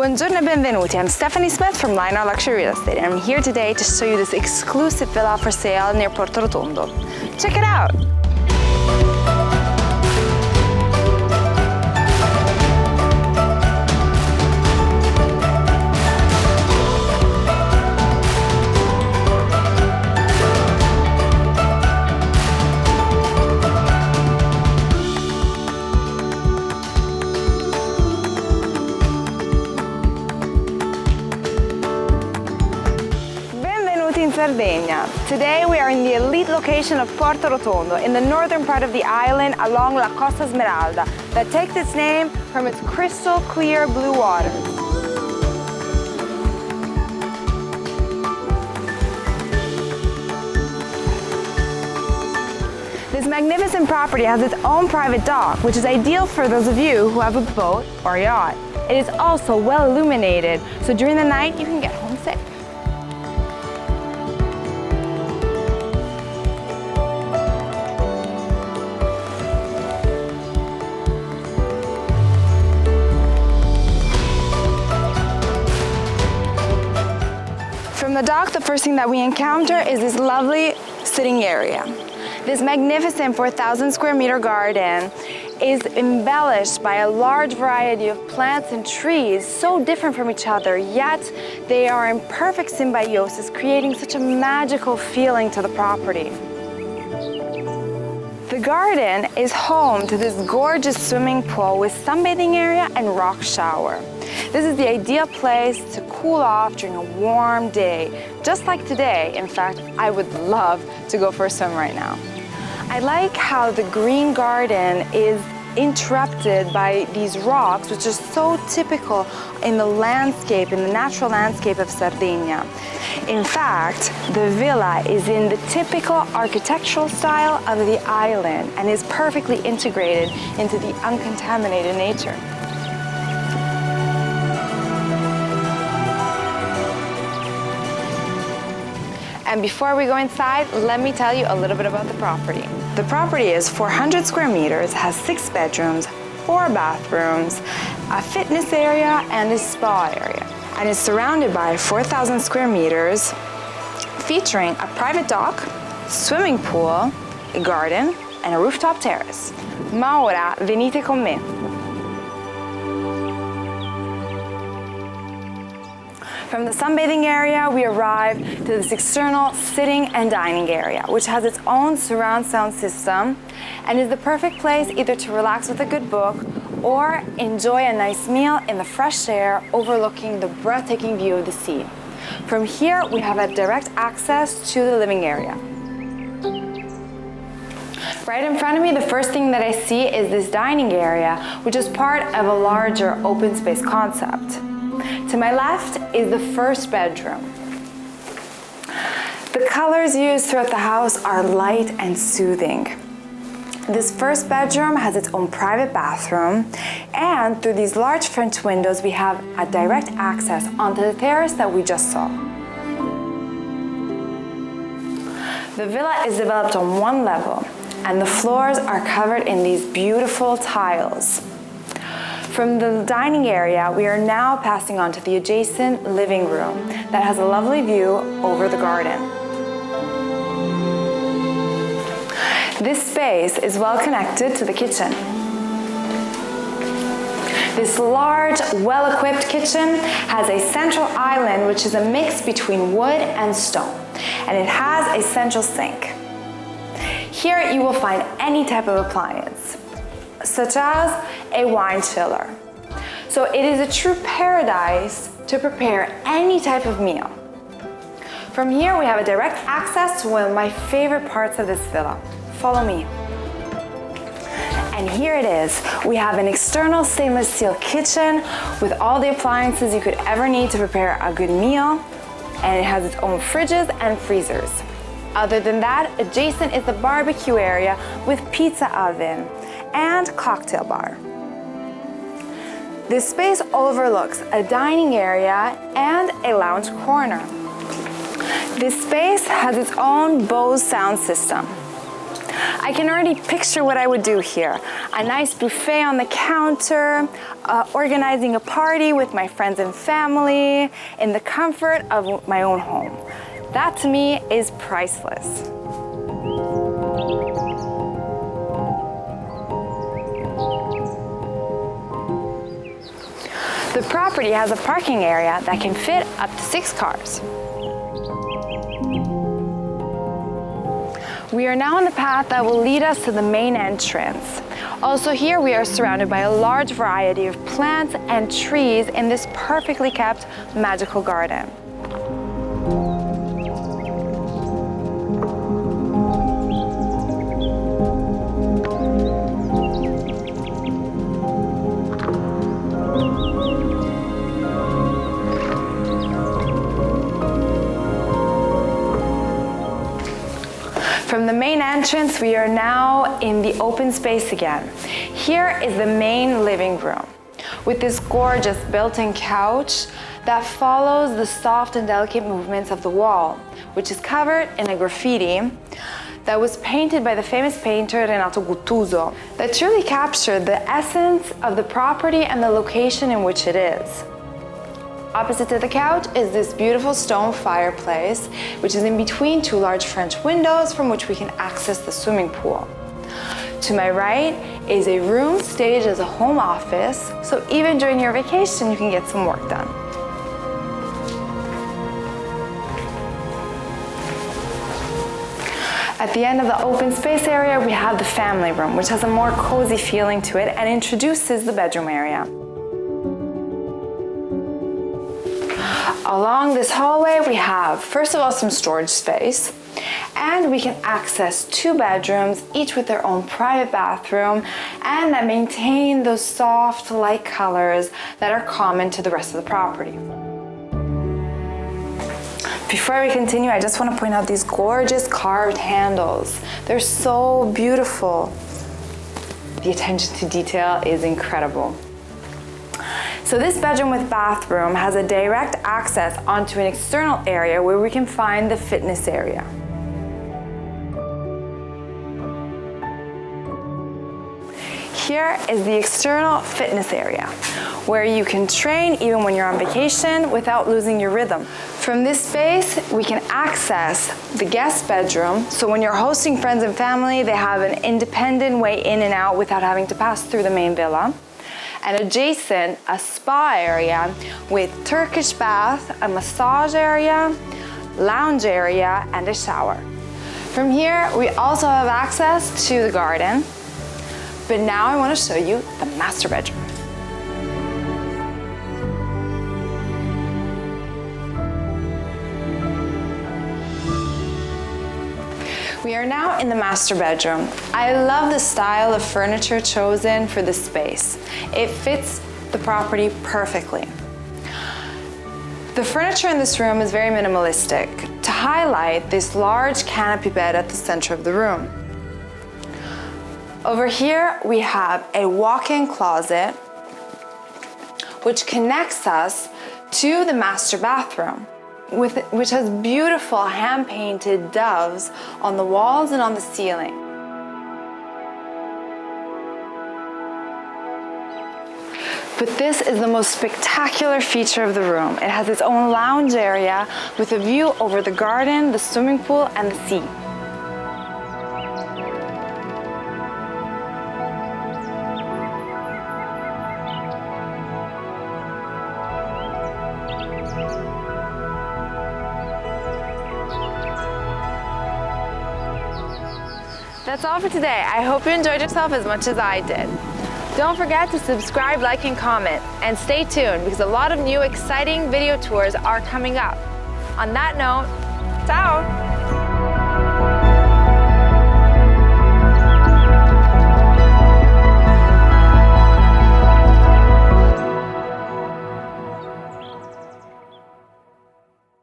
Buongiorno e benvenuti. I'm Stephanie Smith from Lionard Luxury Real Estate, and I'm here today to show you this exclusive villa for sale near Porto Rotondo. Check it out! In Sardinia. Today we are in the elite location of Porto Rotondo in the northern part of the island along La Costa Smeralda that takes its name from its crystal clear blue waters. This magnificent property has its own private dock, which is ideal for those of you who have a boat or yacht. It is also well illuminated, so during the night you can get homesick. From the dock, the first thing that we encounter is this lovely sitting area. This magnificent 4,000 square meter garden is embellished by a large variety of plants and trees, so different from each other, yet they are in perfect symbiosis, creating such a magical feeling to the property. The garden is home to this gorgeous swimming pool with sunbathing area and rock shower. This is the ideal place to cool off during a warm day, just like today. In fact, I would love to go for a swim right now. I like how the green garden is interrupted by these rocks, which is so typical in the landscape, in the natural landscape of Sardinia. In fact, the villa is in the typical architectural style of the island and is perfectly integrated into the uncontaminated nature. And before we go inside, let me tell you a little bit about the property. The property is 400 square meters, has 6 bedrooms, 4 bathrooms, a fitness area, and a spa area. And is surrounded by 4,000 square meters, featuring a private dock, swimming pool, a garden, and a rooftop terrace. Ma ora venite con me. From the sunbathing area, we arrive to this external sitting and dining area, which has its own surround sound system and is the perfect place either to relax with a good book or enjoy a nice meal in the fresh air overlooking the breathtaking view of the sea. From here, we have a direct access to the living area. Right in front of me, the first thing that I see is this dining area, which is part of a larger open space concept. To my left is the first bedroom. The colors used throughout the house are light and soothing. This first bedroom has its own private bathroom, and through these large French windows we have a direct access onto the terrace that we just saw. The villa is developed on one level, and the floors are covered in these beautiful tiles. From the dining area, we are now passing on to the adjacent living room that has a lovely view over the garden. This space is well connected to the kitchen. This large, well-equipped kitchen has a central island which is a mix between wood and stone, and it has a central sink. Here you will find any type of appliance, such as a wine chiller. So it is a true paradise to prepare any type of meal. From here we have a direct access to one of my favorite parts of this villa. Follow me. And here it is. We have an external stainless steel kitchen with all the appliances you could ever need to prepare a good meal, and it has its own fridges and freezers. Other than that, adjacent is the barbecue area with pizza oven and cocktail bar. This space overlooks a dining area and a lounge corner. This space has its own Bose sound system. I can already picture what I would do here. A nice buffet on the counter, organizing a party with my friends and family in the comfort of my own home. That to me is priceless. The property has a parking area that can fit up to 6 cars. We are now on the path that will lead us to the main entrance. Also here we are surrounded by a large variety of plants and trees in this perfectly kept magical garden. From the main entrance, we are now in the open space again. Here is the main living room with this gorgeous built-in couch that follows the soft and delicate movements of the wall, which is covered in a graffiti that was painted by the famous painter Renato Guttuso that truly captured the essence of the property and the location in which it is. Opposite to the couch is this beautiful stone fireplace, which is in between 2 large French windows from which we can access the swimming pool. To my right is a room staged as a home office, so even during your vacation you can get some work done. At the end of the open space area, we have the family room, which has a more cozy feeling to it and introduces the bedroom area. Along this hallway, we have, first of all, some storage space, and we can access 2 bedrooms, each with their own private bathroom, and that maintain those soft, light colors that are common to the rest of the property. Before we continue, I just want to point out these gorgeous carved handles. They're so beautiful. The attention to detail is incredible. So this bedroom with bathroom has a direct access onto an external area where we can find the fitness area. Here is the external fitness area, where you can train even when you're on vacation without losing your rhythm. From this space, we can access the guest bedroom, so when you're hosting friends and family, they have an independent way in and out without having to pass through the main villa. And adjacent, a spa area with Turkish bath, a massage area, lounge area, and a shower. From here, we also have access to the garden, but now I want to show you the master bedroom. We are now in the master bedroom. I love the style of furniture chosen for this space. It fits the property perfectly. The furniture in this room is very minimalistic to highlight this large canopy bed at the center of the room. Over here, we have a walk-in closet which connects us to the master bathroom, which has beautiful hand-painted doves on the walls and on the ceiling. But this is the most spectacular feature of the room. It has its own lounge area with a view over the garden, the swimming pool, and the sea. That's all for today. I hope you enjoyed yourself as much as I did. Don't forget to subscribe, like, and comment, and stay tuned because a lot of new exciting video tours are coming up. On that note, ciao!